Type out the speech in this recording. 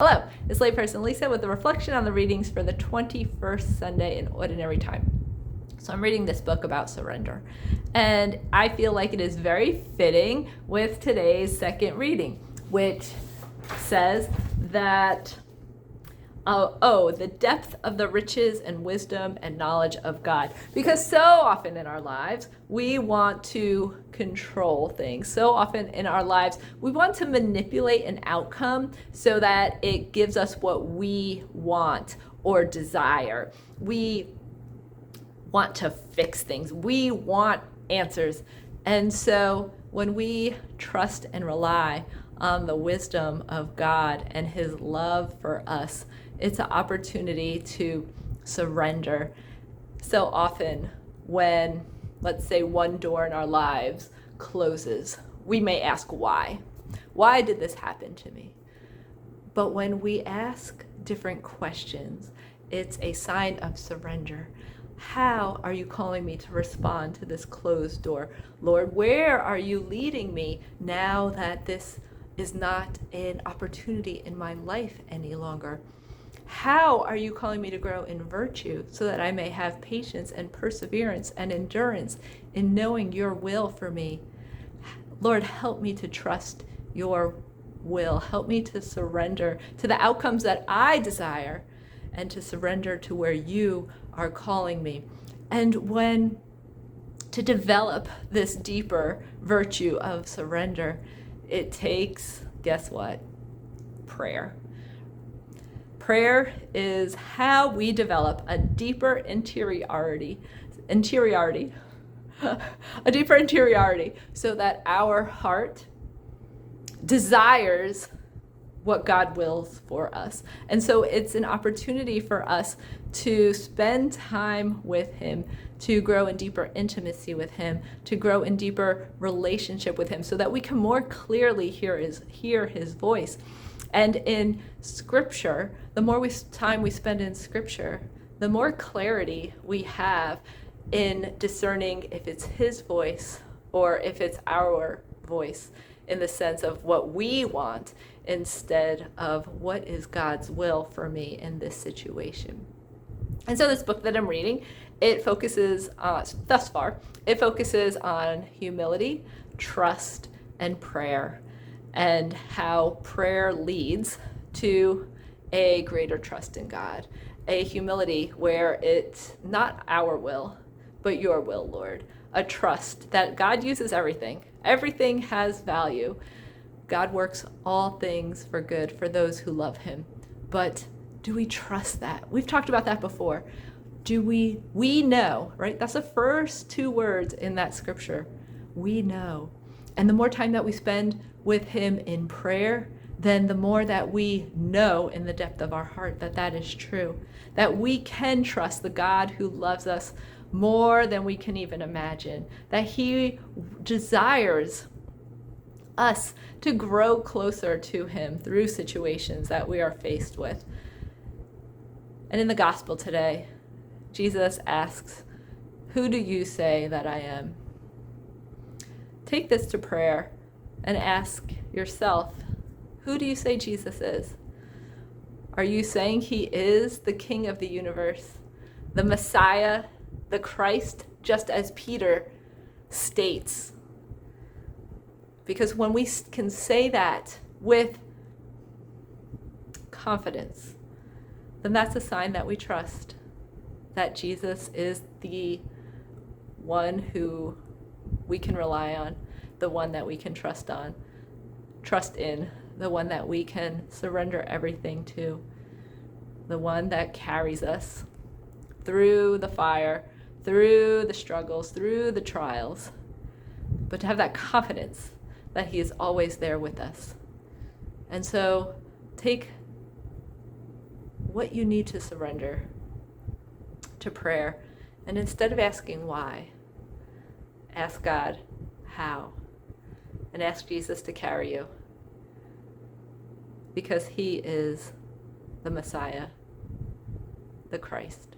Hello, it's Layperson Lisa with a reflection on the readings for the 21st Sunday in Ordinary Time. So I'm reading this book about surrender, and I feel like it is very fitting with today's second reading, which says that the depth of the riches and wisdom and knowledge of God. Because so often in our lives, we want to control things. So often in our lives, we want to manipulate an outcome so that it gives us what we want or desire. We want to fix things. We want answers. And so when we trust and rely on the wisdom of God and his love for us, it's an opportunity to surrender. So often when, let's say, one door in our lives closes, we may ask why. Why did this happen to me? But when we ask different questions, it's a sign of surrender. How are you calling me to respond to this closed door? Lord, where are you leading me now that this is not an opportunity in my life any longer? How are you calling me to grow in virtue so that I may have patience and perseverance and endurance in knowing your will for me? Lord, help me to trust your will. Help me to surrender to the outcomes that I desire and to surrender to where you are calling me. And when to develop this deeper virtue of surrender, it takes, guess what? Prayer. Prayer is how we develop a deeper interiority, a deeper interiority, so that our heart desires what God wills for us. And so it's an opportunity for us to spend time with him, to grow in deeper intimacy with him, to grow in deeper relationship with him, so that we can more clearly hear his voice. And in Scripture, the more time we spend in Scripture, the more clarity we have in discerning if it's his voice or if it's our voice, in the sense of what we want instead of what is God's will for me in this situation. And so this book that I'm reading, it focuses, thus far, it focuses on humility, trust, and prayer, and how prayer leads to a greater trust in God, a humility where it's not our will, but your will, Lord, a trust that God uses everything. Everything has value. God works all things for good for those who love him. But do we trust that? We've talked about that before. Do we know, right? That's the first two words in that scripture. We know. And the more time that we spend with him in prayer, then the more that we know in the depth of our heart that that is true, that we can trust the God who loves us more than we can even imagine, that he desires us to grow closer to him through situations that we are faced with. And in the gospel today, Jesus asks, "Who do you say that I am?" Take this to prayer and ask yourself, who do you say Jesus is? Are you saying he is the King of the universe, the Messiah, the Christ, just as Peter states? Because when we can say that with confidence, then that's a sign that we trust that Jesus is the one who we can rely on, the one that we can trust in, the one that we can surrender everything to, the one that carries us through the fire, through the struggles, through the trials, but to have that confidence that he is always there with us. And so take what you need to surrender to prayer, and instead of asking why, ask God how, and ask Jesus to carry you, because he is the Messiah, the Christ.